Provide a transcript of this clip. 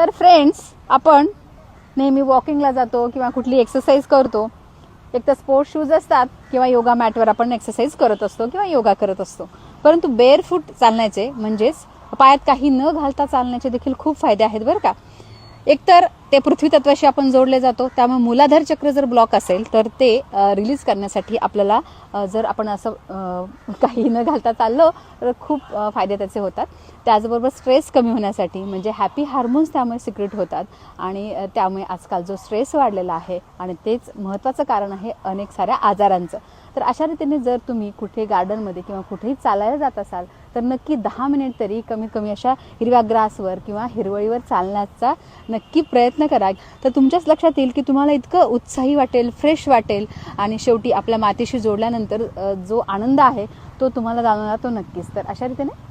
तर फ्रेंड्स, आपण नेहमी वॉकिंगला जातो किंवा कुठली एक्सरसाइज करतो, एक तर स्पोर्ट्स शूज असतात किंवा योगा मॅटवर आपण एक्सरसाइज करत असतो किंवा योगा करत असतो. परंतु बेअर फूट चालण्याचे म्हणजेच पायात काही न घालता चालण्याचे देखील खूप फायदे आहेत बरं का. एकतर ते पृथ्वी तत्वाशी आपण जोडले जातो, त्यामुळे मूलाधार चक्र जर ब्लॉक असेल तर ते रिलीज करण्यासाठी आपल्याला जर आपण असं काही न घालता चाललो तर खूप फायदे त्याचे होतात. त्याचबरोबर स्ट्रेस कमी होण्यासाठी म्हणजे हॅपी हार्मोन्स त्यामुळे सिक्रेट होतात आणि त्यामुळे आजकाल जो स्ट्रेस वाढलेला आहे आणि तेच महत्त्वाचं कारण आहे अनेक साऱ्या आजारांचं. तर अशा रीतीने जर तुम्ही कुठे गार्डनमध्ये किंवा कुठेही चालायला जात असाल तर नक्की 10 मिनिट तरी कमीत कमी अशा हिरव्या ग्रासवर किंवा हिरवळीवर चालण्याचा नक्की प्रयत्न करा. तर तुमच्याच लक्षात येईल की तुम्हाला इतकं उत्साही वाटेल, फ्रेश वाटेल आणि शेवटी आपल्या मातीशी जोडल्यानंतर जो आनंद आहे तो तुम्हाला जाणवणार तो नक्कीच. तर अशा रीतीने